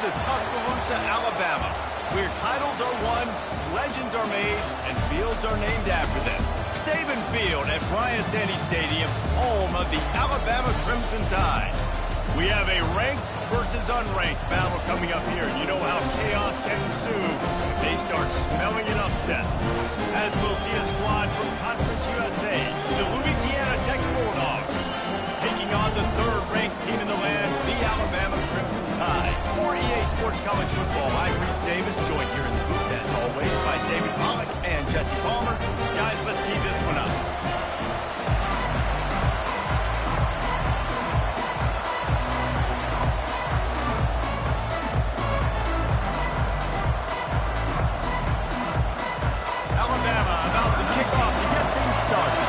to Tuscaloosa, Alabama, where titles are won, legends are made, and fields are named after them. Saban Field at Bryant-Denny Stadium, home of the Alabama Crimson Tide. We have a ranked versus unranked battle coming up here. You know how chaos can ensue if they start smelling an upset. As we'll see a squad from Conference USA, the Louisiana Tech Bulldogs, taking on the third-ranked team in the land, the Alabama Crimson Tide. For EA Sports College Football, I'm Reese Davis, joined here in the booth, as always, by David Pollack and Jesse Palmer. Guys, let's tee this one up. Alabama about to kick off to get things started.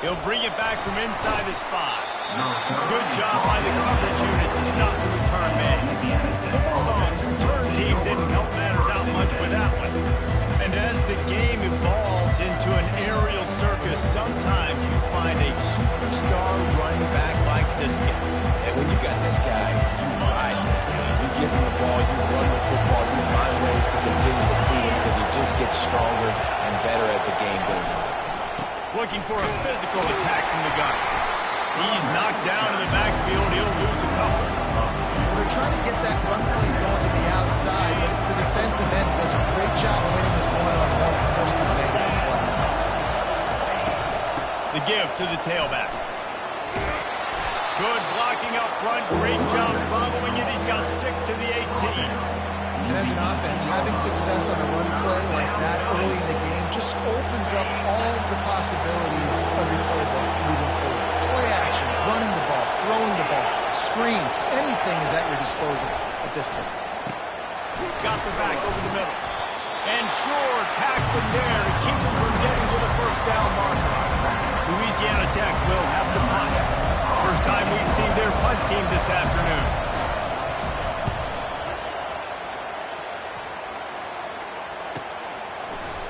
He'll bring it back from inside his 5. Good job by the coverage unit to stop the return man. The Bulldogs' return team didn't help matters out much with that one. And as the game evolves into an aerial circus, sometimes you find a superstar running back like this guy. And when you got this guy, you ride this guy. You give him the ball, you run the football, you find ways to continue to feed him because he just gets stronger and better as the game goes on. Looking for a physical attack from the gun. He's knocked down in the backfield. He'll lose a couple. They're trying to get that run play going to the outside, but it's the defensive end who does a great job winning this one-on-one and forcing the make that play. The give to the tailback. Good blocking up front. Great job following it. He's got 6 to the 18. And as an offense, having success on a run play like that early in the game just opens up all the possibilities of your playbook moving forward. Play action, running the ball, throwing the ball, screens, anything is at your disposal at this point. Got the back over the middle. And sure, tackling there to keep him from getting to the first down marker. Louisiana Tech will have to punt. First time we've seen their punt team this afternoon.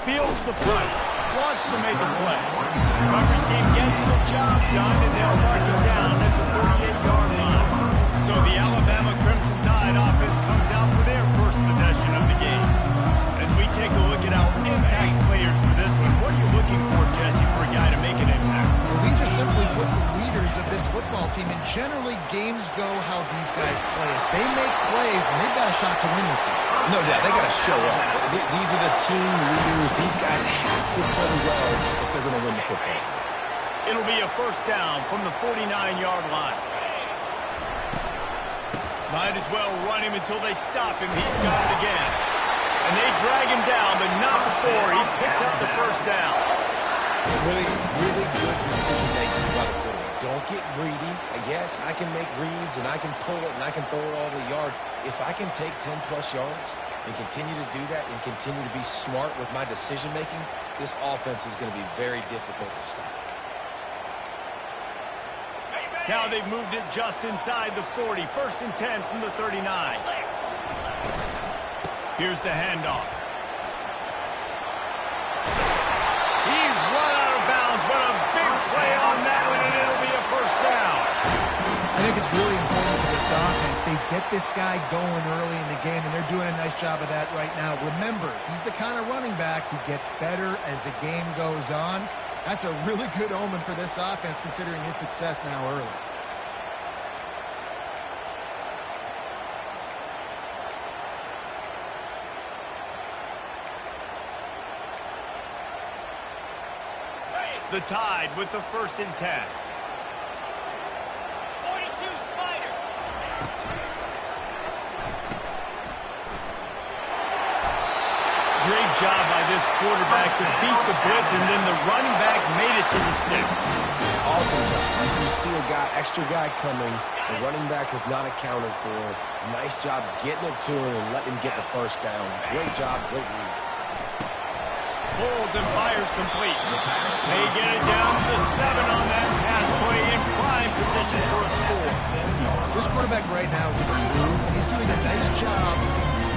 Fields the punt, wants to make a play. Coverage team gets the job done, and they'll mark it down at the 38-yard line. So the Alabama Crimson Tide offense comes out for their first possession of the game. As we take a look at our impact players for this one, what are you looking for, Jesse, for a guy to make an impact? Well, these are simply put the leaders of this football team, and generally games go how these guys play. If they make plays, then they've got a shot to win this one. No doubt, they got to show up. These are the team leaders. These guys have to play well if they're going to win the football. It'll be a first down from the 49-yard line. Might as well run him until they stop him. He's got it again. And they drag him down, but not before he picks up the first down. Really, really good decision-making by the quarterback. Don't get greedy. Yes, I can make reads, and I can pull it, and I can throw it all over the yard. If I can take 10-plus yards and continue to do that and continue to be smart with my decision-making, this offense is going to be very difficult to stop. Now they've moved it just inside the 40. First and 10 from the 39. Here's the handoff. He's run out of bounds, but a big play on that one, and it'll be a first down. I think it's really important for this offense. They get this guy going early in the game, and they're doing a nice job of that right now. Remember, he's the kind of running back who gets better as the game goes on. That's a really good omen for this offense, considering his success now early. The Tide with the first and 10. 42 Spider. Great job by this quarterback to beat the blitz, and then the running back made it to the sticks. Awesome job. As you see a extra guy coming, the running back is not accounted for. Nice job getting it to him and letting him get the first down. Great job, great read. Pulls and fires complete. They get it down to the 7 on that pass play in prime position for a score. This quarterback right now is in the groove, and he's doing a nice job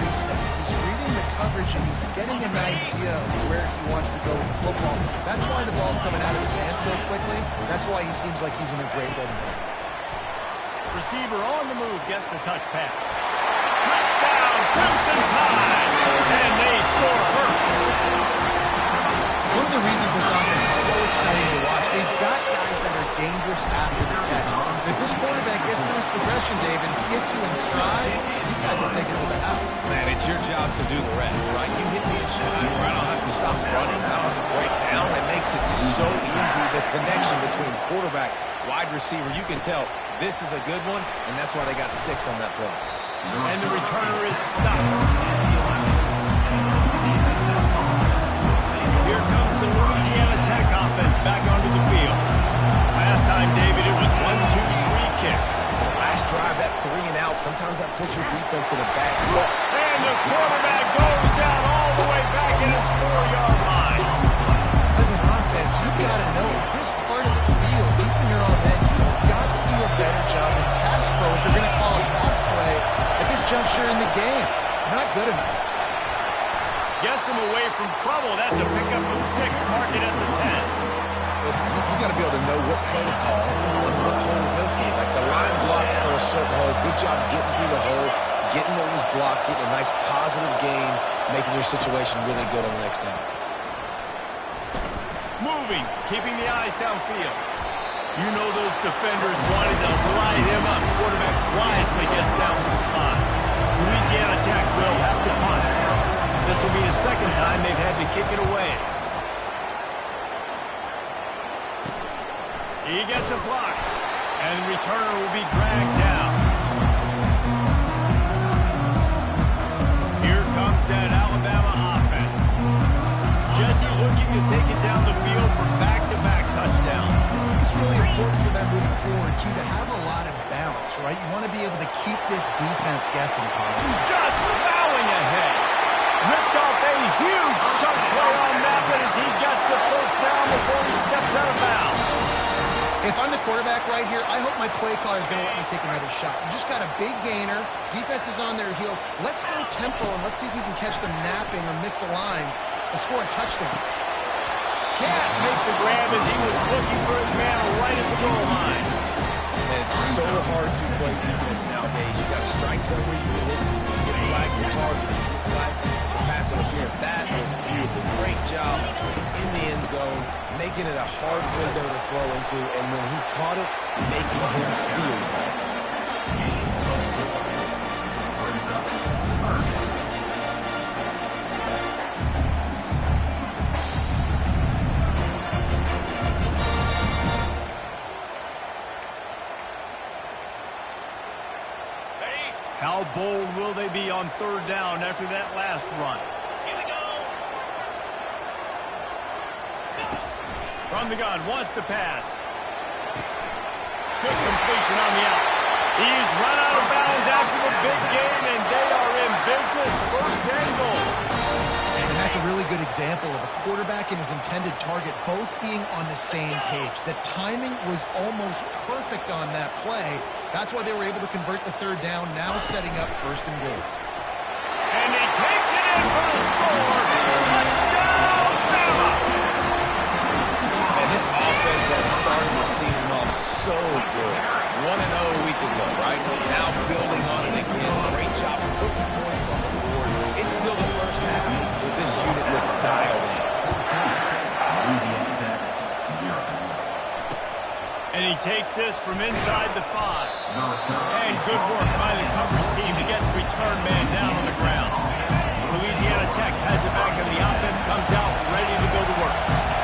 resetting. He's reading the coverage, and he's getting an idea of where he wants to go with the football. That's why the ball's coming out of his hands so quickly. That's why he seems like he's in a great rhythm. Receiver on the move gets the touch pass. Touchdown, Crimson Tide! And they score first. One of the reasons this offense is so exciting to watch, they've got guys that are dangerous after the catch. If this quarterback gets through his progression, David, gets you in stride, these guys will take it to the house. Man, it's your job to do the rest, right? You hit me in stride where I don't have to stop running, I don't have to break down. It makes it so easy, the connection between quarterback, wide receiver. You can tell this is a good one, and that's why they got 6 on that play. And the returner is stopped. Here comes the Louisiana Tech offense back onto the field. Last time, David, it was 1-2-3 kick. Last drive, that 3 and out, sometimes that puts your defense in a bad spot. And the quarterback goes down all the way back in his 4-yard line. As an offense, you've got to know at this part of the field, deep in your own end, you've got to do a better job in pass pro if you're going to call a pass play at this juncture in the game. Not good enough. Gets him away from trouble. That's a pickup of 6. Mark it at the 10. Listen, you got to be able to know what play to call and what hole to go through. Like the line blocks for a certain hole. Good job getting through the hole, getting what was blocked, getting a nice positive gain, making your situation really good on the next down. Moving, keeping the eyes downfield. You know those defenders wanted to light him up. Quarterback wisely gets down to the spot. Louisiana Tech will have to punt. This will be the second time they've had to kick it away. He gets a block, and the returner will be dragged down. Here comes that Alabama offense. Jesse looking to take it down the field for back-to-back touchdowns. It's really important for them moving forward, too, to have a lot of balance, right? You want to be able to keep this defense guessing, Paul. Just plowing ahead. Ripped off a huge chunk play on that one as he gets the first down before he steps out of bounds. If I'm the quarterback right here, I hope my play caller is going to let me take another shot. You just got a big gainer. Defense is on their heels. Let's go tempo, and let's see if we can catch them napping or misaligned and score a touchdown. Can't make the grab as he was looking for his man right at the goal line. And it's so hard to play defense nowadays. You got to strike somewhere you can hit. You get flagged for target. You get flagged for pass interference. That was beautiful. Great job in the end zone, making it a hard window to throw into, and when he caught it, making him feel it. How bold will they be on 3rd down after that last run? Here we go. From the gun, wants to pass. Good completion on the out. He's run out of bounds after the big game, and they are in business. 1st and goal. And that's a really good example of a quarterback and his intended target both being on the same page. The timing was almost perfect on that play. That's why they were able to convert the 3rd down, now setting up 1st and goal. And he takes it in for the score. Touchdown, Bama! And this offense has started the season off so good. 1-0 a week ago, right? Now building on it again. Great job putting points on the board. It's still the first half, but this unit looks dialed in. And he takes this from inside the 5. And good work by the coverage team to get the return man down on the ground. Louisiana Tech has it back, and the offense comes out ready to go to work.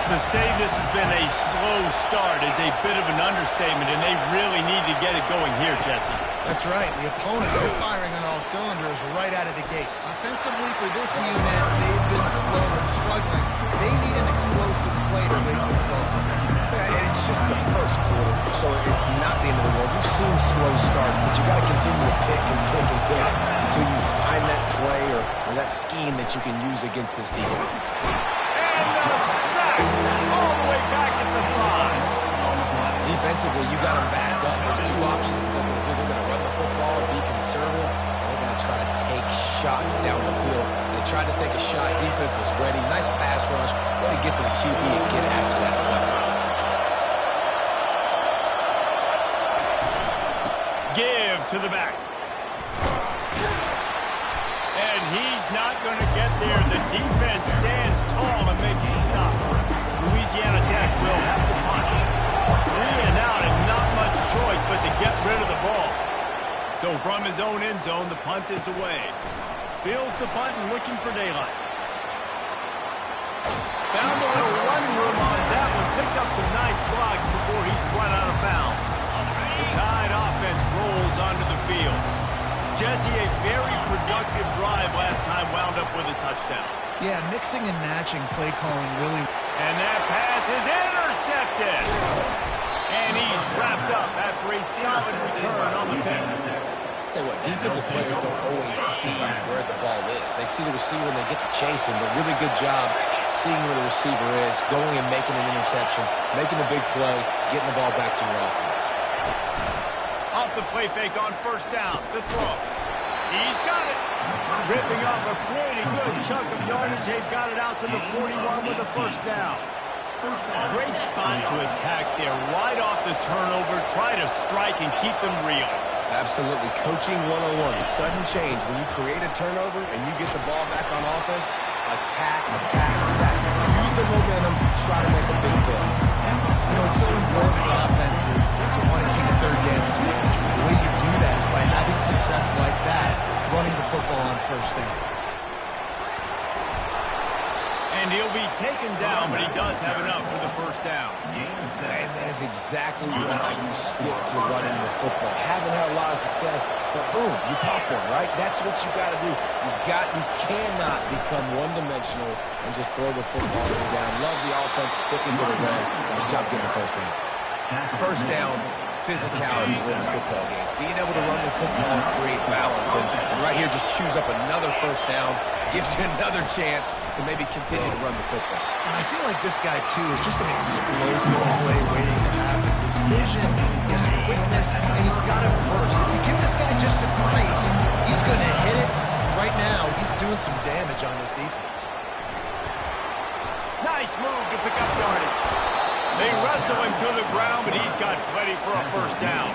To say this has been a slow start is a bit of an understatement, and they really need to get it going here, Jesse. That's right. The opponent, they're firing on all cylinders right out of the gate. Offensively for this unit, they've been slow and struggling. They need an explosive play to wake themselves up. Yeah, and it's just the first quarter, so it's not the end of the world. We've seen slow starts, but you got to continue to pick and pick and pick until you find that play or that scheme that you can use against this defense. And the sack all the way back at the 5. Defensively, you got them backed up. There's two options they're going to do. They're going to run the football and be conservative, or they're going to try to take shots down the field. They tried to take a shot. Defense was ready. Nice pass rush. Way to get to the QB and get after that sucker. Give to the back. And he's not going to get there. The defense stands tall and makes the stop. Louisiana Tech will have to punt. 3 and out and not much choice but to get rid of the ball. So from his own end zone, the punt is away. Fields the punt and looking for daylight. Found a little running room on that one. Picked up some nice blocks before he's run out of bounds. The Tide offense rolls onto the field. Jesse, a very productive drive last time, wound up with a touchdown. Yeah, mixing and matching play calling really. And that pass is intercepted. And he's wrapped up after a solid return on the pick. Tell you what, defensive players don't always see where the ball is. They see the receiver and they get to chase him, but really good job seeing where the receiver is, going and making an interception, making a big play, getting the ball back to your offense. Off the play fake on first down. The throw. He's got it. Ripping off a pretty good chunk of yardage. They've got it out to the 41 with the first down. Great spot to attack there. Right off the turnover. Try to strike and keep them real. Absolutely. Coaching 101. Sudden change. When you create a turnover and you get the ball back on offense, attack, attack, attack. Use the momentum. Try to make a big play. You know, it's so important for offenses to want to keep third downs management. The way you do that is by having success like that, running the football on first down. And he'll be taken down, but he does have enough for the first down. And that is exactly why you stick to running the football. Haven't had a lot of success, but boom, you pop one, right? That's what you got to do. You cannot become one-dimensional and just throw the football down. Love the offense sticking to the run. Nice job getting the first down. First down, physicality wins football games. Being able to run the football and create balance. And right here, just choose up another first down. Gives you another chance to maybe continue to run the football. And I feel like this guy, too, is just an explosive play waiting to happen. His vision, his quickness, and he's got a burst. If you give this guy just a crease, he's going to hit it. Right now, he's doing some damage on this defense. Nice move to pick up yardage. They wrestle him to the ground, but he's got plenty for a first down.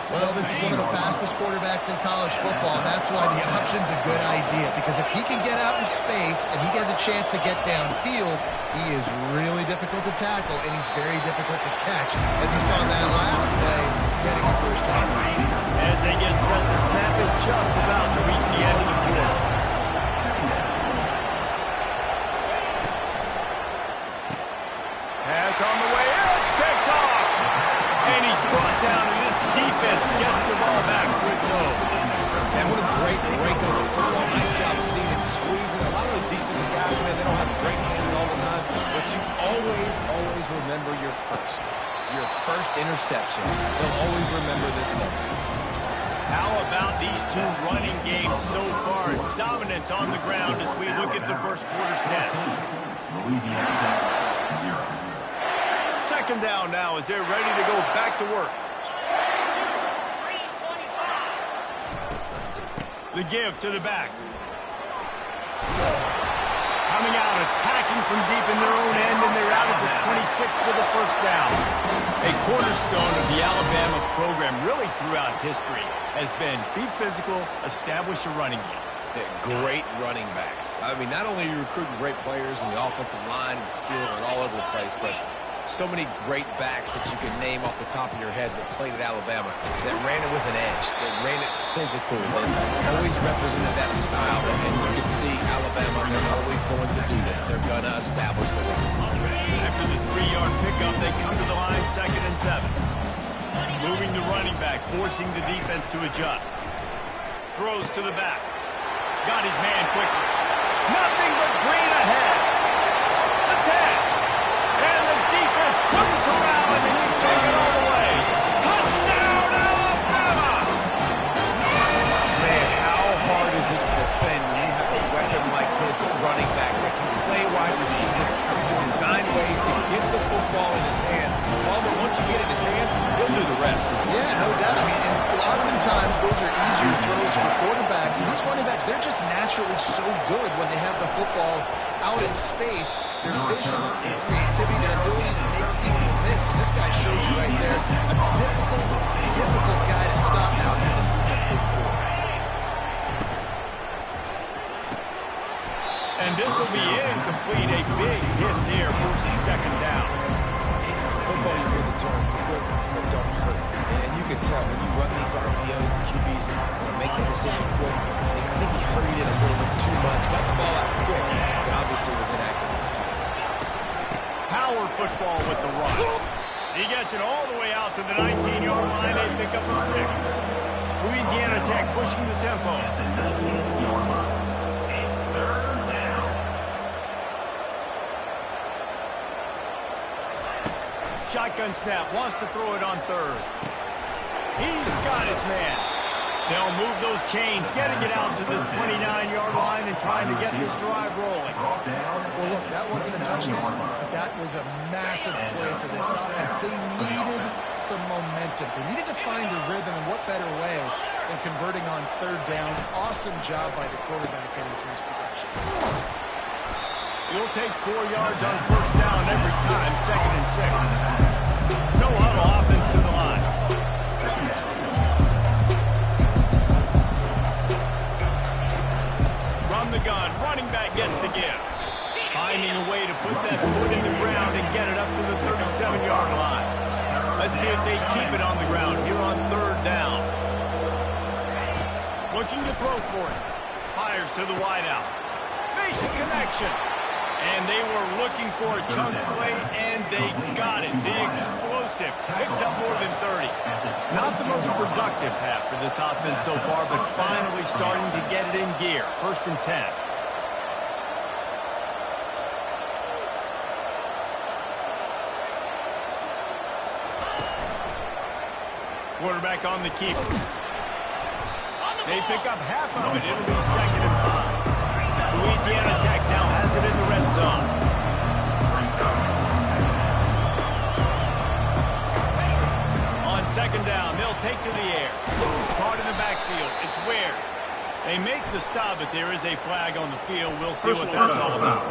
Well, this is one of the fastest quarterbacks in college football, and that's why the option's a good idea. Because if he can get out in space and he has a chance to get downfield, he is really difficult to tackle, and he's very difficult to catch. As we saw in that last play, getting a first down. As they get set to snap it, just about to reach the end of the quarter. Pass on the way, it's picked off! And he's brought down, and this defense gets the ball back for its own. And what a great break on the football. Nice job seeing it squeezing. A lot of those defensive guys, man, they don't have great hands all the time, but you always remember your first interception. They'll always remember this moment. How about these two running games so far? Dominance on the ground as we look at the first quarter stats. Second down now as they're ready to go back to work. The give to the back. Coming out, attacking from deep in their own end, and they're out at the 26 for the first down. A cornerstone of the Alabama program really throughout history has been be physical, establish a running game. Great running backs. I mean, not only are you recruiting great players in the offensive line and skill and all over the place, but so many great backs that you can name off the top of your head that played at Alabama, that ran it with an edge, that ran it physical, that always represented that style. And you can see Alabama, they're always going to do this. They're going to establish the run. After the 3-yard pickup, they come to the line, 2nd and 7. Moving the running back, forcing the defense to adjust. Throws to the back. Got his man quickly. Nothing but green ahead. The 10. And the defense couldn't corral him, and he took it all the way. Touchdown, Alabama! Man, how hard is it to defend when you have a weapon like this at running back that can play wide receiver, can design ways to get the football in his hand. Well, but once you get it in his hands, naturally so good when they have the football out in space. Their vision and creativity, their ability to make people miss. And this guy shows you right there a difficult guy to stop now for this defense moving forward. And this will be incomplete. A big hit there versus second down. Football, you hear the term quick, but don't hurt. And you can tell when you run these RPOs, the QBs make that decision quick. I think he hurried it a little bit too much. Got the ball out quick, but obviously was inaccurate in his pass. Power football with the run. He gets it all the way out to the 19-yard line. They pick up a 6. Louisiana Tech pushing the tempo. Shotgun snap, wants to throw it on third. He's got his man. They'll move those chains, getting it out to the 29-yard line and trying to get this drive rolling. Well, look, that wasn't a touchdown, but that was a massive play for this offense. They needed some momentum. They needed to find a rhythm, and what better way than converting on third down. Awesome job by the quarterback getting through his progression. You'll take 4 yards on first down every time, 2nd and 6. No huddle, offense to the line. From the gun, running back gets to give. Finding a way to put that foot in the ground and get it up to the 37-yard line. Let's see if they keep it on the ground here on third down. Looking to throw for it. Fires to the wideout. Makes a connection. And they were looking for a chunk play, and they got it. The explosive picks up more than 30. Not the most productive half for this offense so far, but finally starting to get it in gear. 1st and 10. Quarterback on the keeper. They pick up half of it. It'll be 2nd and 5. Louisiana Tech now has it in the red zone. On 2nd down, they'll take to the air. Caught in the backfield. It's Ware. They make the stop, but there is a flag on the field. We'll see what that's all about.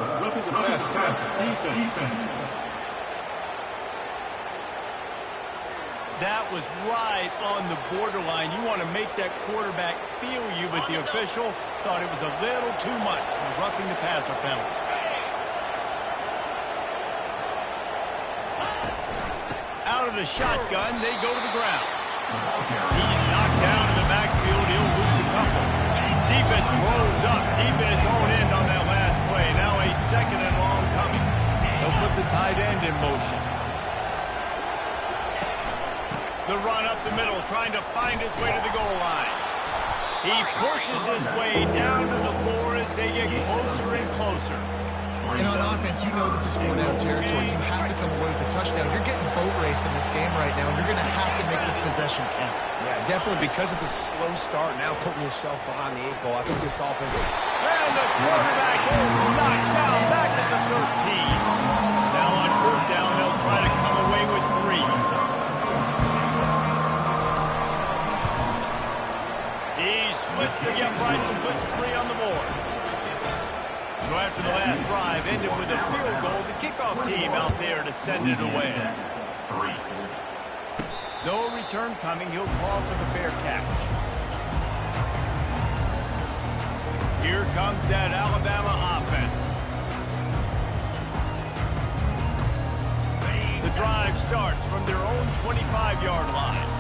That was right on the borderline. You want to make that quarterback feel you, but the official thought it was a little too much. The roughing the passer penalty. Out of the shotgun, they go to the ground. He's knocked down in the backfield. He'll lose a couple. Defense rolls up deep in its own end on that last play. Now a 2nd and long coming. They'll put the tight end in motion. The run up the middle, trying to find his way to the goal line. He pushes his way down to the floor as they get closer and closer. And on offense, you know this is 4-down territory. You have to come away with a touchdown. You're getting boat raced in this game right now, and you're going to have to make this possession count. Yeah, definitely because of the slow start, now putting yourself behind the 8 ball. I think this offense... And the quarterback is knocked down back at the 13. Now on 4th down, they'll try to come away with 3. Splits the uprights and puts 3 on the board. So after the last drive ended with a field goal, the kickoff team out there to send it away. No return coming. He'll call for the fair catch. Here comes that Alabama offense. The drive starts from their own 25-yard line.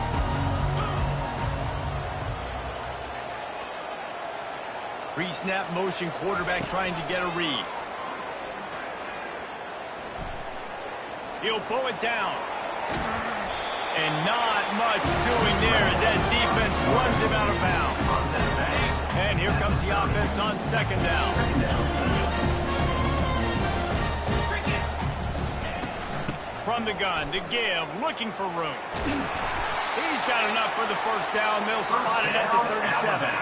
Pre-snap motion, quarterback trying to get a read. He'll pull it down. And not much doing there as that defense runs him out of bounds. And here comes the offense on 2nd down. From the gun, to give, looking for room. He's got enough for the 1st down. They'll spot it at the 37.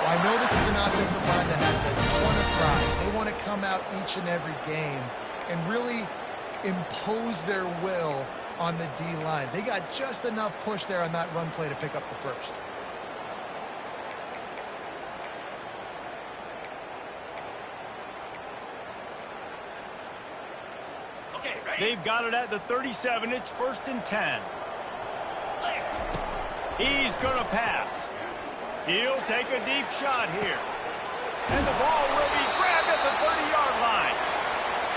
Well, I know this is an offensive line that has a ton of pride. They want to come out each and every game and really impose their will on the D-line. They got just enough push there on that run play to pick up the 1st. They've got it at the 37. It's 1st and 10. He's going to pass. He'll take a deep shot here. And the ball will be grabbed at the 30-yard line.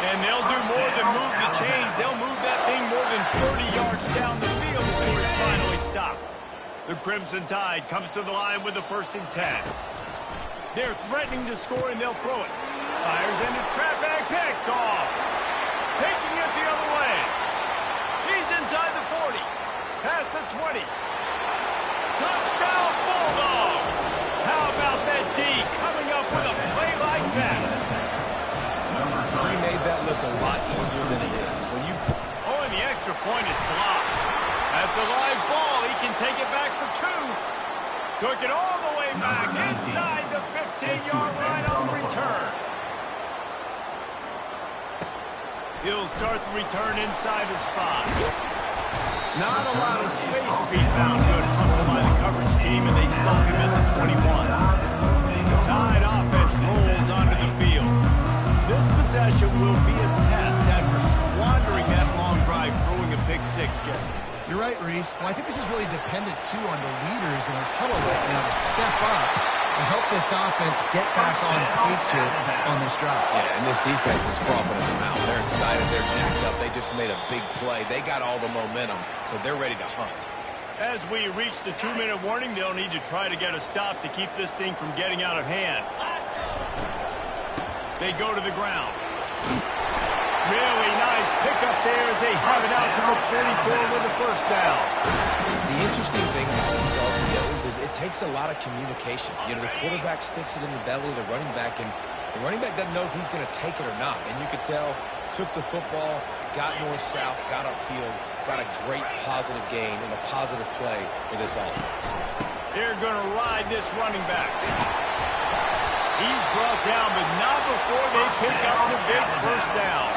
And they'll do more than move the chains. They'll move that thing more than 30 yards down the field before it's finally stopped. The Crimson Tide comes to the line with the 1st and 10. They're threatening to score, and they'll throw it. Fires into traffic, picked off. Taking it the other way. He's inside the 40. Past the 20. Touchdown, Bulldogs! How about that D coming up with a play like that? He made that look a lot easier than it is. Oh, and the extra point is blocked. That's a live ball. He can take it back for 2. Took it all the way back inside the 15-yard line on the return. He'll start the return inside his 5. Not a lot of space to be found. Good hustle by the coverage team, and they stop him at the 21. The Tide offense rolls onto the field. This possession will be a test after squandering that long drive, throwing a pick 6, Jesse. You're right, Reese. Well, I think this is really dependent, too, on the leaders in this huddle right now to step up and help this offense get back on pace here on this drive. Yeah, and this defense is frothing them out. They're excited. They're jacked up. They just made a big play. They got all the momentum, so they're ready to hunt. As we reach the 2-minute warning, they'll need to try to get a stop to keep this thing from getting out of hand. They go to the ground. Really nice pickup there as they have it out to the 44 with the 1st down. The interesting thing about these RPOs is it takes a lot of communication. You know, the quarterback sticks it in the belly of the running back, and the running back doesn't know if he's going to take it or not. And you could tell, took the football, got north-south, got upfield, got a great positive gain and a positive play for this offense. They're going to ride this running back. He's brought down, but not before they pick up the big 1st down.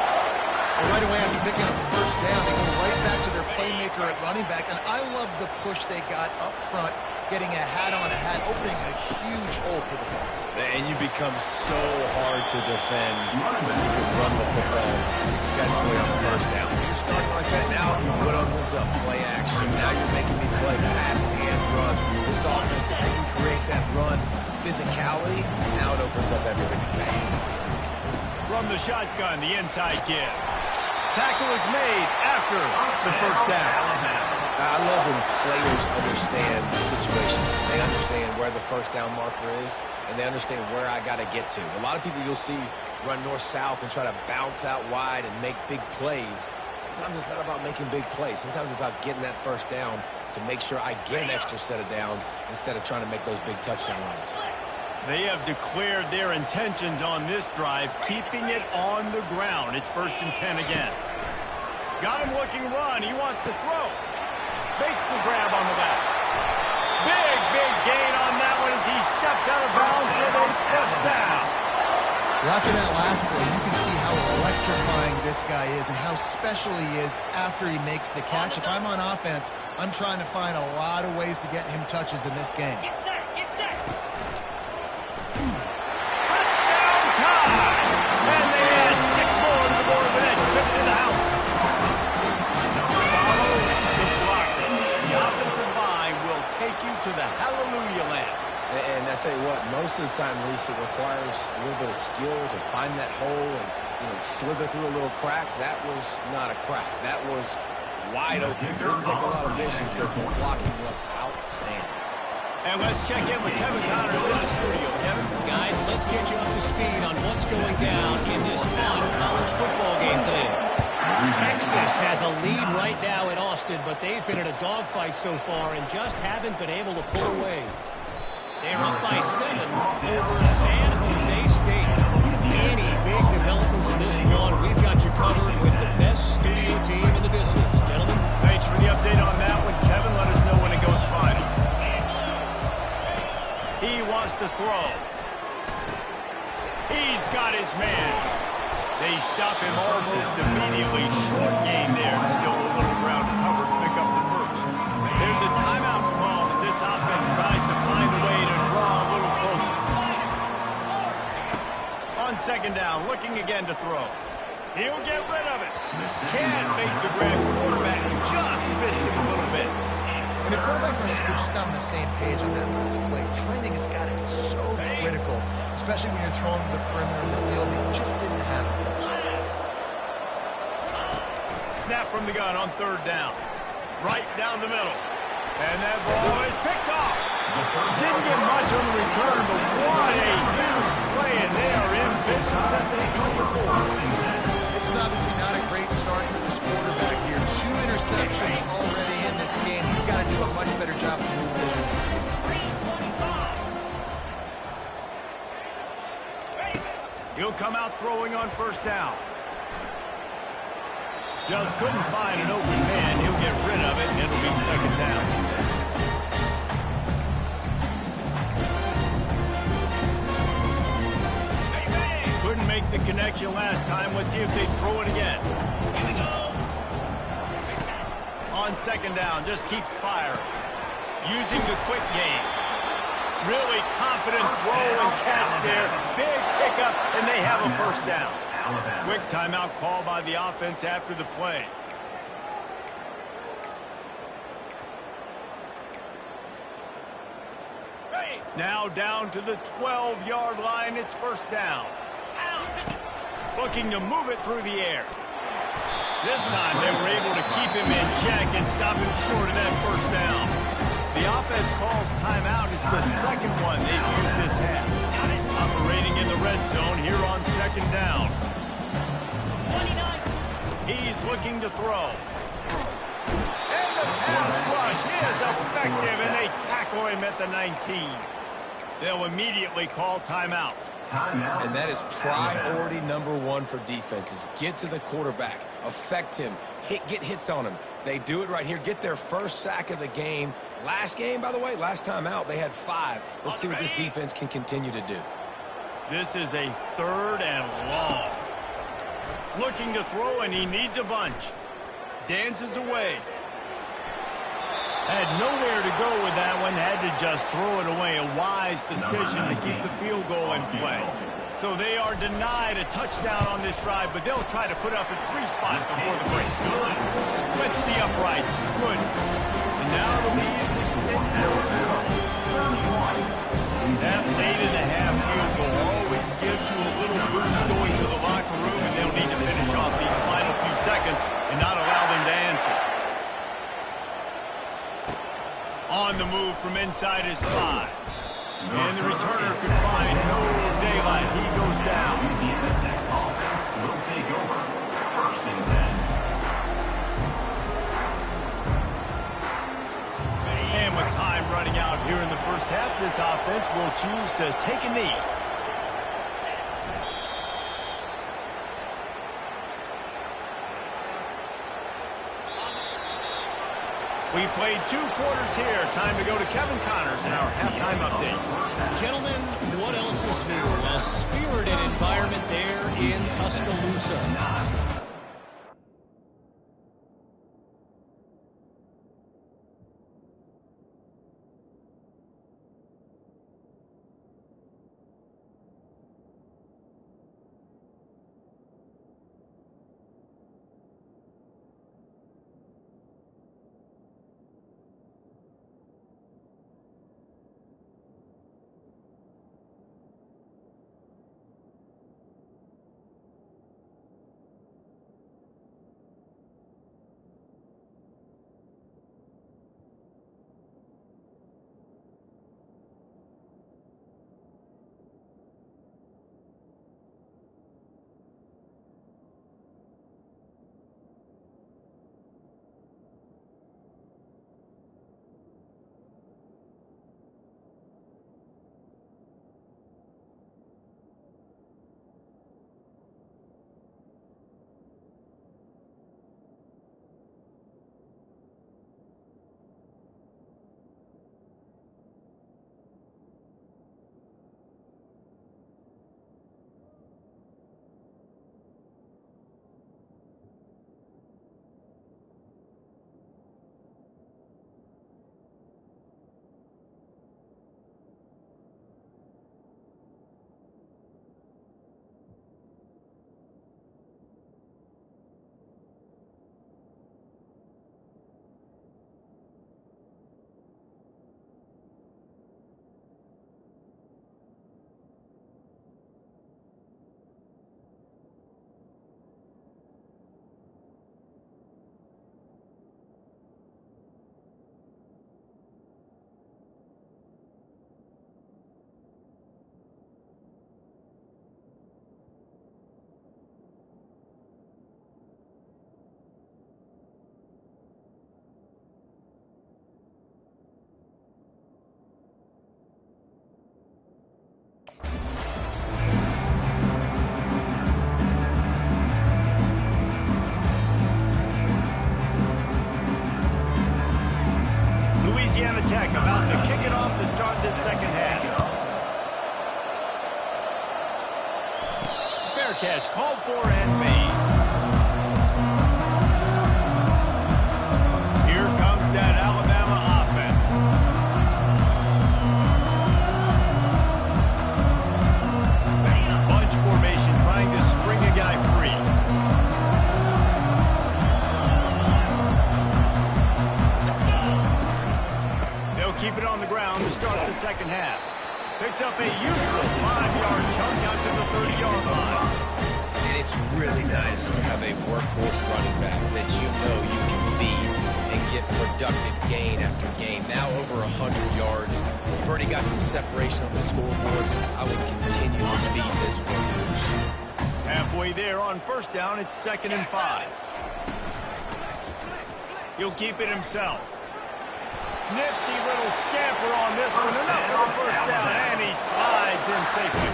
Well, right away after picking up the 1st down, they go right back to their playmaker at running back. And I love the push they got up front, getting a hat on a hat, opening a huge hole for the ball. And you become so hard to defend when you can run the football successfully on the 1st down. When you're starting like that now, what opens up play action. Now you're making me play pass and run. This offense, if they can create that run physicality, now it opens up everything. From the shotgun, the inside give. Tackle is made after the 1st down. I love when players understand the situations. They understand where the 1st down marker is, and they understand where I got to get to. A lot of people you'll see run north-south and try to bounce out wide and make big plays. Sometimes it's not about making big plays. Sometimes it's about getting that 1st down to make sure I get an extra set of downs instead of trying to make those big touchdown runs. They have declared their intentions on this drive, keeping it on the ground. It's 1st and 10 again. Got him looking run. He wants to throw. Makes the grab on the back. Big gain on that one as he steps out of bounds for a 1st down. Well, after that last play, you can see how electrifying this guy is and how special he is after he makes the catch. If I'm on offense, I'm trying to find a lot of ways to get him touches in this game. Get set. Touchdown time! And they add 6 more to the board with that trip to the house. Follow the blocker. The offensive line will take you to the hallelujah land. And I tell you what, most of the time, Reese, it requires a little bit of skill to find that hole and, slither through a little crack. That was not a crack. That was wide open. Didn't take a lot of vision because the blocking was outstanding. And let's check in with Kevin Connors in the studio. Kevin? Guys, let's get you up to speed on what's going down in this fun college football game today. Texas has a lead right now in Austin, but they've been in a dogfight so far and just haven't been able to pull away. They're up by 7 over San Jose State. Any big developments in this one, we've got you covered with the best studio team in the business. Gentlemen. Thanks for the update on that one, Kevin. Let us know when it goes final. He wants to throw. He's got his man. They stop him almost immediately. Short gain there. Still a little ground to cover to pick up the 1st. There's a timeout call as this offense tries to find a way to draw a little closer. On 2nd down, looking again to throw. He'll get rid of it. Can't make the grab. Quarterback just missed him a little bit. And the quarterback and receiver just not on the same page on that last play. Timing has got to be so critical, especially when you're throwing to the perimeter in the field. It just didn't happen. Snap from the gun on third down. Right down the middle. And that ball is picked off. Didn't get much on the return, but what a huge play, and they are in business at the 24. This is obviously not a great start for this quarterback here. 2 interceptions already in this game. He's got to do a much better job with his decision. He'll come out throwing on first down. Just couldn't find an open man. He'll get rid of it, and it'll be second down. Couldn't make the connection last time. Let's see if they throw it again. Here we go. On second down, just keeps firing. Using the quick game. Really confident throw and catch there. Big pickup, and they have a first down. Quick timeout call by the offense after the play. Now down to the 12-yard line. It's first down. Looking to move it through the air. This time they were able to keep him in check and stop him short of that first down. The offense calls timeout. It's the second one they've used this half. Operating in the red zone here on second down. He's looking to throw. And the pass rush is effective, and they tackle him at the 19. They'll immediately call timeout. And that is priority number 1 for defenses. Get to the quarterback. Affect him. Get hits on him. They do it right here. Get their first sack of the game. Last game, by the way, last time out, they had 5. Let's see what this defense can continue to do. This is a third and long. Looking to throw, and he needs a bunch. Dances away. Had nowhere to go with that one. Had to just throw it away. A wise decision to keep the field goal in play. So they are denied a touchdown on this drive, but they'll try to put up a 3 spot before the break. Splits the uprights. Good. And now the lead is extended. That late in the half field goal always gives you a little boost going to the locker room, and they'll need to finish off these final few seconds and not allow them to answer. On the move from inside his 5. And the returner could find no daylight. He goes down. The attack offense will take over. First and 10. And with time running out here in the first half, this offense will choose to take a knee. We played 2 quarters here. Time to go to Kevin Connors in our halftime update. Gentlemen, what else is new? A spirited environment there in Tuscaloosa. catch called for and made. Here comes that Alabama offense. Bunch formation trying to spring a guy free. They'll keep it on the ground to start the second half. Picks up a useful 5-yard chunk out to the 30-yard line. And it's really nice to have a workhorse running back that you know you can feed and get productive gain after gain. Now over 100 yards. You've already got some separation on the scoreboard. I would continue to feed this workhorse. Halfway there on first down, it's 2nd and 5. He'll keep it himself. Nifty little scamper on this one. Enough for the first down, and he slides in safely.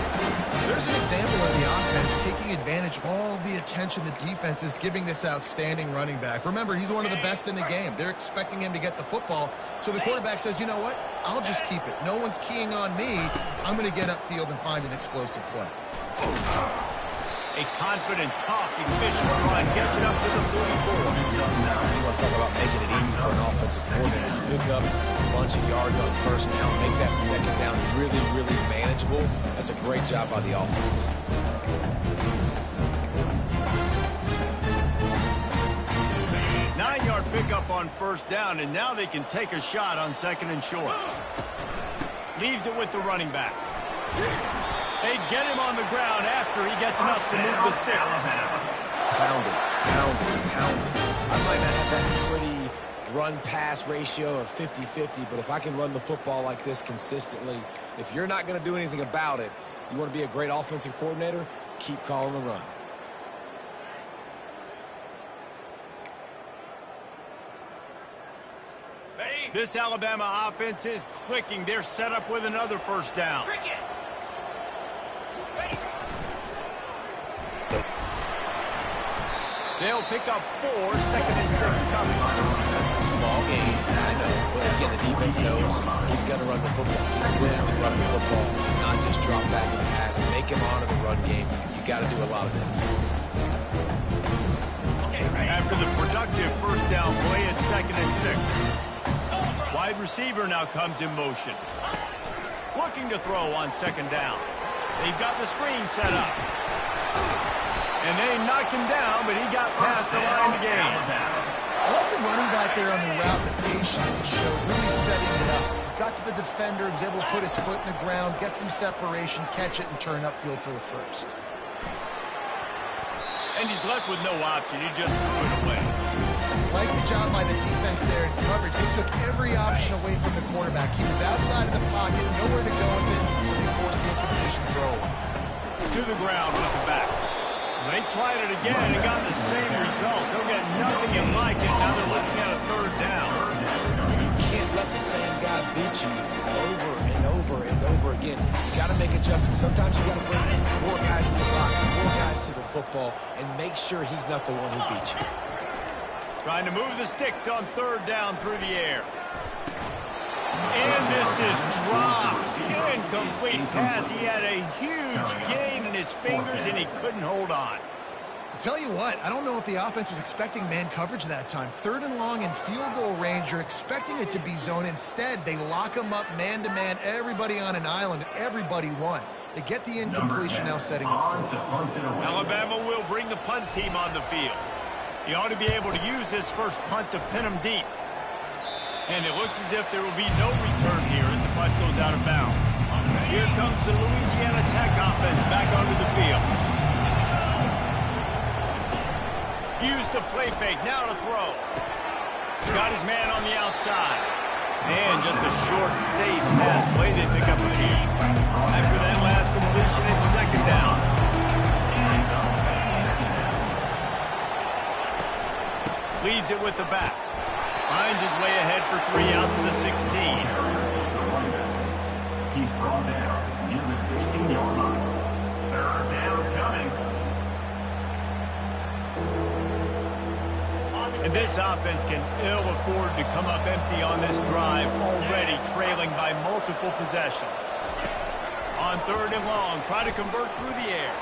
There's an example of the offense taking advantage of all the attention the defense is giving this outstanding running back. Remember, he's one of the best in the game. They're expecting him to get the football. So the quarterback says, you know what? I'll just keep it. No one's keying on me. I'm going to get upfield and find an explosive play. A confident, tough, efficient run gets it up to the 44. You want to talk about making it easy for an offensive coordinator. Pick up a bunch of yards on first down, make that second down really, really manageable. That's a great job by the offense. Nine-yard pickup on first down, and now they can take a shot on 2nd and short. Leaves it with the running back. They get him on the ground after he gets enough to move the sticks. Pound it, pound it, pound it. I might not have that pretty run-pass ratio of 50-50, but if I can run the football like this consistently, if you're not going to do anything about it, you want to be a great offensive coordinator, keep calling the run. This Alabama offense is clicking. They're set up with another first down. They'll pick up 4, 2nd and 6 coming. Small gain, I know. But again, the defense knows he's going to run the football. He's willing to run the football, not just drop back in the pass and make him honor the run game. You got to do a lot of this. After the productive first down play, it's 2nd and 6. Wide receiver now comes in motion. Looking to throw on 2nd down. They've got the screen set up. And they knocked him down, but he got past the line to gain. I like the running back there on the route, the patience he showed, really setting it up. Got to the defender, was able to put his foot in the ground, get some separation, catch it, and turn upfield for the first. And he's left with no option. He just threw it away. Like the job by the defense there in coverage. They took every option away from the quarterback. He was outside of the pocket, nowhere to go with it, so they forced the incompletion throw. To the ground with the back. They tried it again and got the same result. They'll get nothing in like it. Now they're looking at a 3rd down. You can't let the same guy beat you over and over and over again. You got to make adjustments. Sometimes you got to bring more guys to the box, more guys to the football, and make sure he's not the one who beat you. Trying to move the sticks on 3rd down through the air. And this is dropped. Incomplete pass. He had a huge gain in his fingers, and he couldn't hold on. I'll tell you what, I don't know if the offense was expecting man coverage that time. 3rd and long in field goal range, you're expecting it to be zone. Instead, they lock him up man-to-man, everybody on an island, everybody won. They get the incompletion now setting up for Alabama will bring the punt team on the field. He ought to be able to use his first punt to pin him deep. And it looks as if there will be no return here as the punt goes out of bounds. Here comes the Louisiana Tech offense back onto the field. Use the play fake, now to throw. Got his man on the outside. And just a short, safe pass play, they pick up a few. After that last completion, it's 2nd down. Leaves it with the back. Finds his way ahead for 3 out to the 16. He's brought down near the 16-yard line. 3rd down coming. And this offense can ill afford to come up empty on this drive, already trailing by multiple possessions. On 3rd and long, try to convert through the air.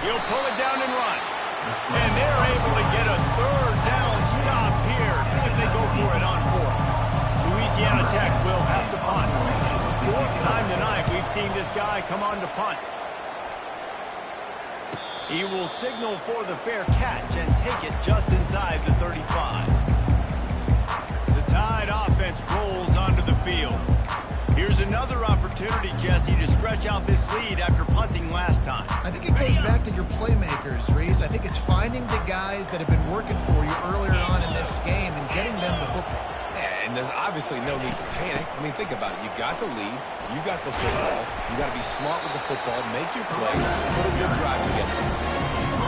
He'll pull it down and run. And they're able to get a third down stop here. See if they go for it on fourth. Louisiana Tech will have to punt. Fourth time tonight we've seen this guy come on to punt. He will signal for the fair catch and take it just inside the 35. The Tide offense rolls onto the field. Here's another opportunity, Jesse, to stretch out this lead after punting last time. I think it goes back to your playmakers, Reese. I think it's finding the guys that have been working for you earlier on in this game and getting them the football. Yeah, and there's obviously no need to panic. I mean, think about it. You got the lead. You got the football. You got to be smart with the football. Make your plays. Put a good drive together.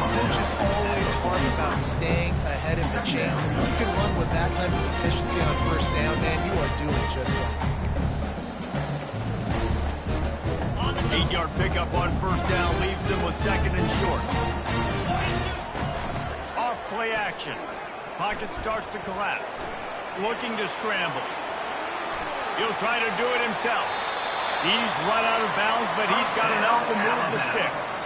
Coach is always hard about staying ahead of the chains. And if you can run with that type of efficiency on first down, man, you are doing just that. 8-yard pickup on first down leaves them with second and short. Off play action. Pocket starts to collapse. Looking to scramble. He'll try to do it himself. He's run out of bounds, but he's got enough to move the sticks.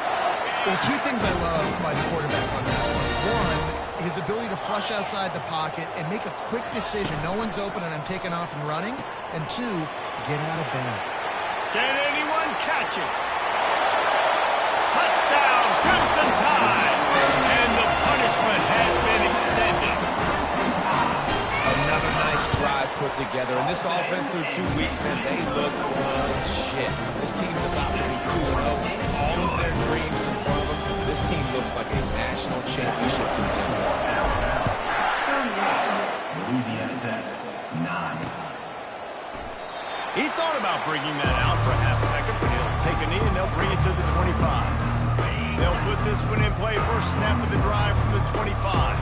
Well, two things I love by the quarterback on that one. One, his ability to flush outside the pocket and make a quick decision. No one's open and I'm taking off and running. And two, get out of bounds. Can anyone catch it? Touchdown, Crimson Tide! And the punishment has been extended. Another nice drive put together. And this offense through 2 weeks, man, they look shit. This team's about to be 2-0. All of their dreams in front of them. This team looks like a national championship contender. Louisiana Tech, 9. He thought about bringing that out for a half second, but he'll take a knee and they'll bring it to the 25. They'll put this one in play. First snap of the drive from the 25.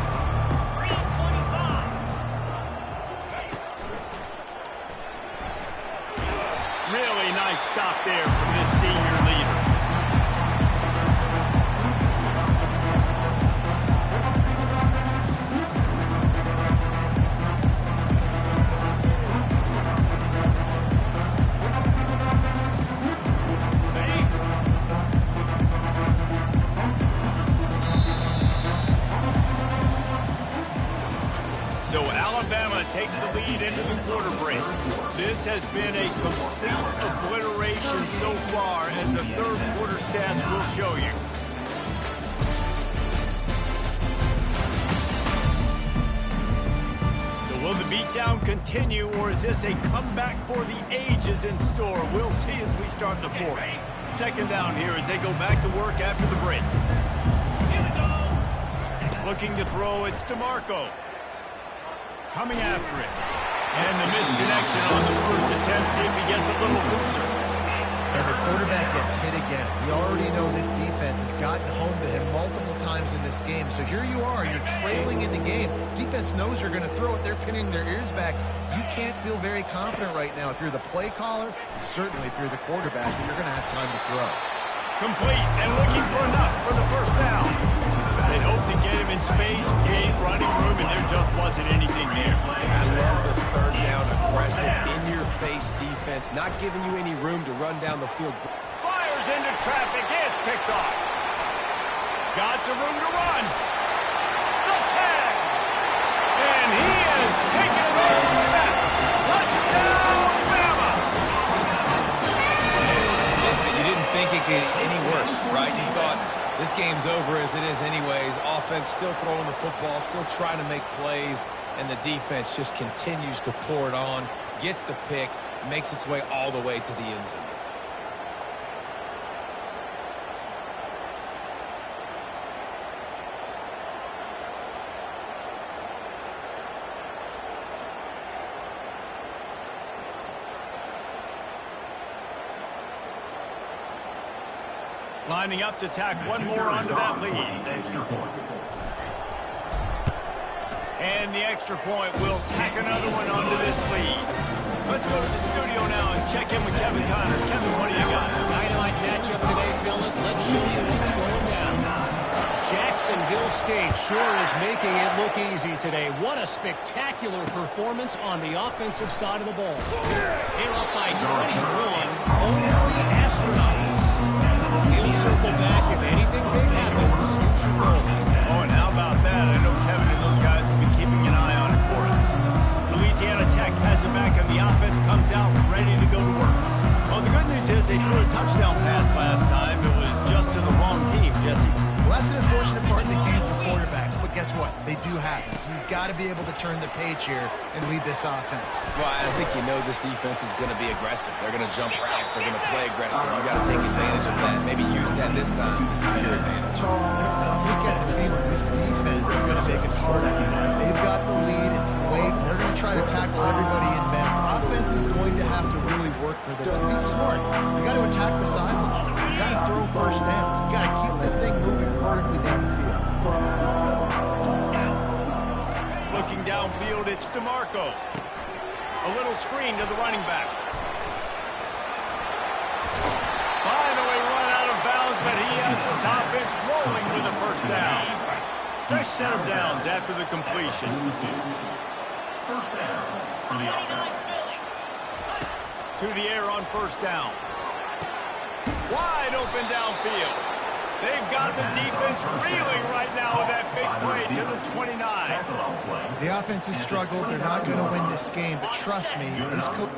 Really nice stop there from this senior leader. Takes the lead into the quarter break. This has been a complete obliteration so far, as the third quarter stats will show you. So will the beatdown continue, or is this a comeback for the ages in store? We'll see as we start the fourth. Second down here as they go back to work after the break. Looking to throw, it's DeMarco. Coming after it. And the misconnection on the first attempt. See if he gets a little looser. And the quarterback gets hit again. We already know this defense has gotten home to him multiple times in this game. So here you are. You're trailing in the game. Defense knows you're going to throw it. They're pinning their ears back. You can't feel very confident right now if you're the play caller, and certainly if you're the quarterback, that you're going to have time to throw. Complete and looking for enough for the first down. They'd hope to get him in space, create running room, and there just wasn't anything there. I love the third down, aggressive, in-your-face defense, not giving you any room to run down the field. Fires into traffic. It's picked off. Got some room to run. The tag. And he has taken it all the way back. Touchdown, Bama. You didn't think it could get any worse, right? You thought this game's over as it is anyways. Offense still throwing the football, still trying to make plays, and the defense just continues to pour it on, gets the pick, makes its way all the way to the end zone. Lining up to tack one more onto that lead. And the extra point will tack another one onto this lead. Let's go to the studio now and check in with Kevin Connors. Kevin, what do you got? Dynamite matchup today, fellas. Let's show you what's going down. Jacksonville State sure is making it look easy today. What a spectacular performance on the offensive side of the ball. They're up by 21 over the Astronauts. He'll circle back if anything big happens. You should roll. Oh, and how about that? I know Kevin and those guys will be keeping an eye on it for us. Louisiana Tech has it back, and the offense comes out ready to go to work. Well, the good news is they threw a touchdown pass last time. It was just to the wrong team, Jesse. Well, that's an unfortunate part of the game for quarterbacks, but guess what? They do happen. So you've got to be able to turn the page here and lead this offense. Well, I think you know this defense is going to be aggressive. They're going to jump routes. They're going to play aggressive. You've got to take advantage of that. Maybe use that this time to your advantage. You just got the feeling this defense is going to make it hard on you. They've got the lead. It's late. They're going to try to tackle everybody in bounds. Offense is going to have to really work for this. Be smart. You got to attack the sidelines. You got to throw first downs. You got to keep this thing moving vertically down the field. Looking downfield, it's DeMarco. A little screen to the running back. Finally run out of bounds, but he has this offense rolling with a first down. Fresh set of downs after the completion. First down for the offense. To the air on first down. Wide open downfield. They've got the defense reeling right now with that big play to the 29. The offense has struggled. They're not going to win this game, but trust me, this coach...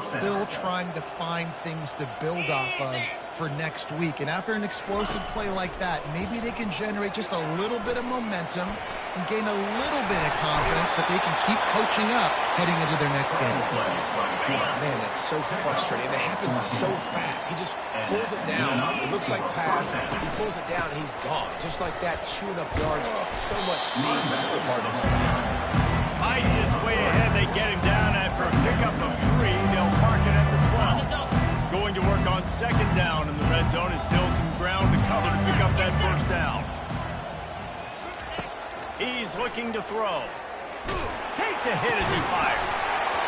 still trying to find things to build off of for next week. And after an explosive play like that, maybe they can generate just a little bit of momentum and gain a little bit of confidence that they can keep coaching up heading into their next game. Man, that's so frustrating. It happens so fast. He just pulls it down. It looks like pass. He pulls it down, and he's gone. Just like that, chewing up yards. So much speed, so hard to stop. Fight is way ahead. They get him down after a pickup of 3. They'll mark it at the 12. Going to work on second down in the red zone is still some ground to cover to pick up that first down. He's looking to throw. Takes a hit as he fires.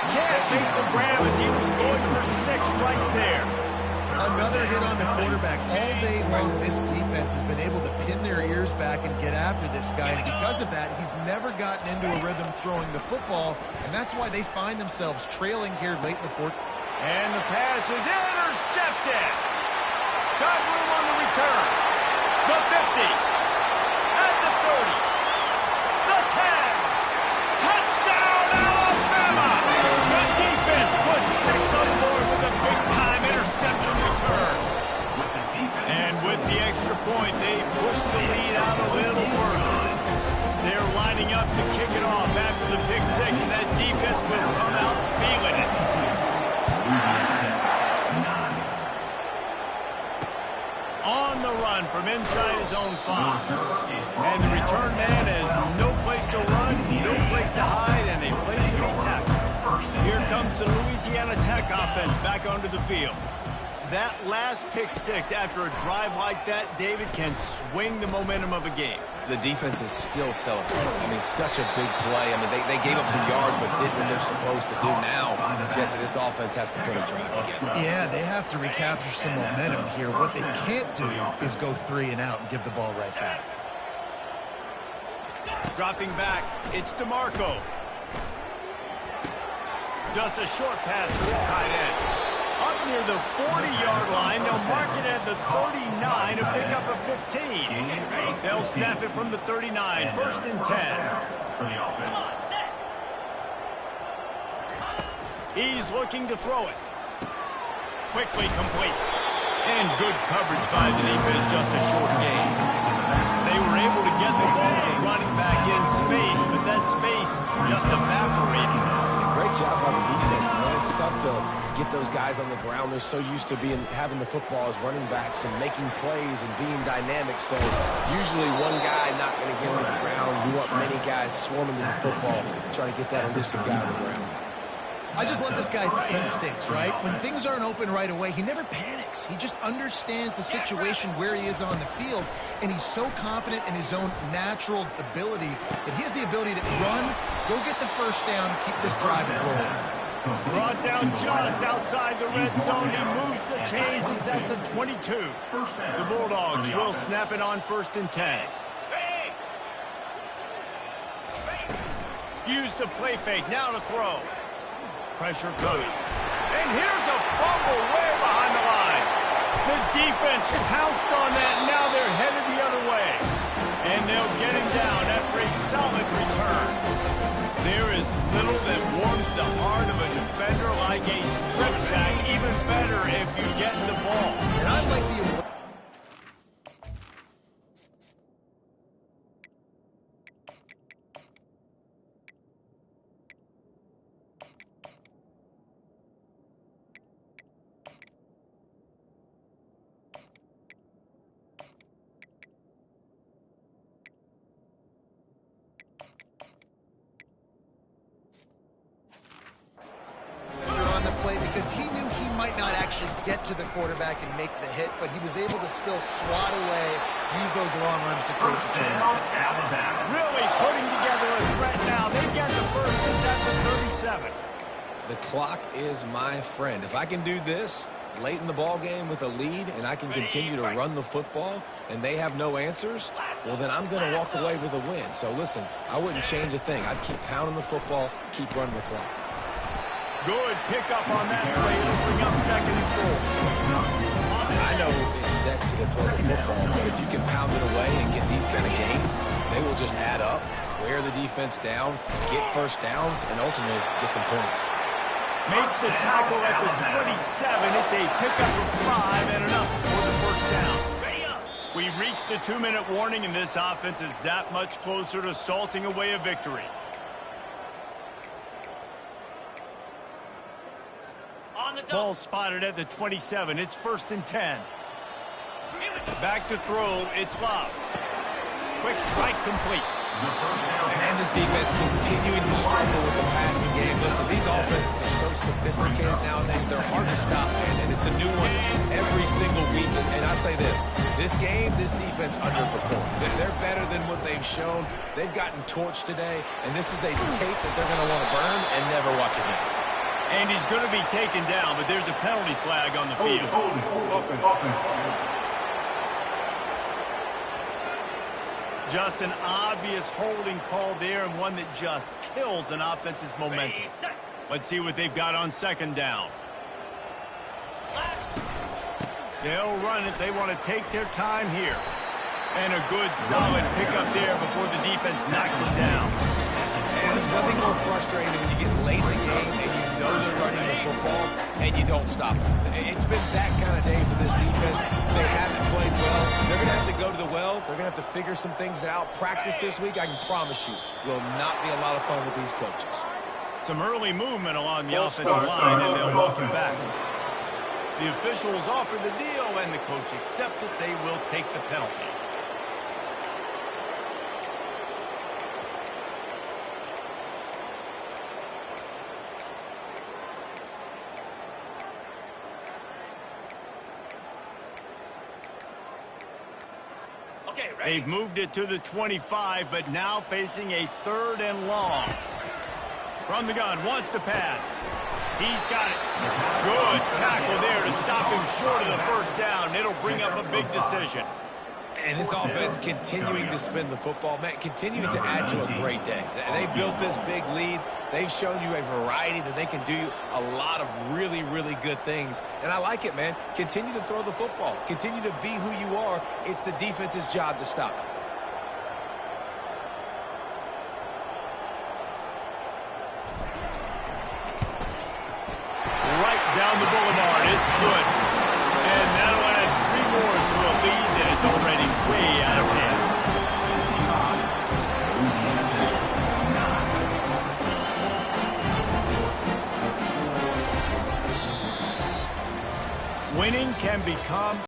Can't make the grab as he was going for 6 right there. Another hit on the quarterback. All day long, this defense has been able to pin their ears back and get after this guy. And because of that, he's never gotten into a rhythm throwing the football. And that's why they find themselves trailing here late in the fourth. And the pass is intercepted. Got room on the return. The 50. At the 30. The 10. Touchdown, Alabama! The defense puts 6 on the board with a big-time interception return. And with the extra point, they push the lead out a little further. They're lining up to kick it off after the pick 6, and that defense will come out feeling it. On the run from inside his own 5. And the return man has no place to run, no place to hide, and a place to be tackled. Here comes the Louisiana Tech offense back onto the field. That last pick 6 after a drive like that, David, can swing the momentum of a game. The defense is still celebrating. I mean, such a big play. I mean, they gave up some yards but did what they're supposed to do. Now, Jesse, this offense has to put a drive together. Yeah, they have to recapture some momentum here. What they can't do is go 3 and out and give the ball right back. Dropping back, it's DeMarco. Just a short pass to the tight end. Up near the 40-yard line, they'll mark it at the 39 to pick up a 15. They'll snap it from the 39, first and 10. He's looking to throw it. Quickly complete. And good coverage by the defense, just a short gain. They were able to get the ball to running back in space, but that space just evaporated. Great job by the defense, man. It's tough to get those guys on the ground. They're so used to having the football as running backs and making plays and being dynamic. So usually one guy not going to get him to the ground. We want many guys swarming to the football, trying to get that elusive guy on the ground. I just love this guy's instincts, right? When things aren't open right away, he never panics. He just understands the situation where he is on the field, and he's so confident in his own natural ability that he has the ability to run, go get the first down, and keep this drive rolling. Brought down just outside the red zone. He moves the chains. It's at the 22. The Bulldogs will snap it on 1st and 10. Use the play fake. Now to throw. Pressure good. And here's a fumble way behind the line. The defense pounced on that. Now they're headed the other way. And they'll get him down after a solid return. There is little that warms the heart of a defender like a strip sack. Even better if you get the ball. And I like the... because he knew he might not actually get to the quarterback and make the hit, but he was able to still swat away, use those long arms to create the turnover. Really putting together a threat now. They get the first. It's at the 37. The clock is my friend. If I can do this late in the ball game with a lead and I can continue to run the football and they have no answers, well, then I'm going to walk away with a win. So, listen, I wouldn't change a thing. I'd keep pounding the football, keep running the clock. Good pickup on that play to bring up 2nd and 4. I know it's sexy to throw the football, but if you can pound it away and get these kind of gains, they will just add up, wear the defense down, get first downs, and ultimately get some points. Makes the tackle at the 27. It's a pickup of 5 and enough for the first down. We've reached the 2-minute warning, and this offense is that much closer to salting away a victory. Ball spotted at the 27. It's 1st and 10. Back to throw. It's Love. Quick strike complete. And this defense continuing to struggle with the passing game. Listen, these offenses are so sophisticated nowadays. They're hard to stop, man, and it's a new one every single week. And I say this game, this defense underperformed. They're better than what they've shown. They've gotten torched today, and this is a tape that they're going to want to burn and never watch again. And he's going to be taken down, but there's a penalty flag on the field. Just an obvious holding call there, and one that just kills an offense's momentum. Let's see what they've got on 2nd down. They'll run it. They want to take their time here. And a good, solid pickup there before the defense knocks it down. And there's nothing more frustrating when you get late in the game and you know they're running the football and you don't stop them. It's been that kind of day for this defense. They haven't played well. They're going to have to go to the well. They're going to have to figure some things out. Practice this week, I can promise you, will not be a lot of fun with these coaches. Some early movement along the offensive line, and they'll welcome back. The officials offer the deal, and the coach accepts it. They will take the penalty. They've moved it to the 25, but now facing a 3rd and long. From the gun, wants to pass. He's got it. Good tackle there to stop him short of the first down. It'll bring up a big decision. And this offense continuing to spin the football, man, continuing to add to a great day. They built this big lead. They've shown you a variety that they can do a lot of really, really good things. And I like it, man. Continue to throw the football. Continue to be who you are. It's the defense's job to stop it. Right down the boulevard. It's good. And that'll add 3 more to a lead that is already way out of hand. Winning can become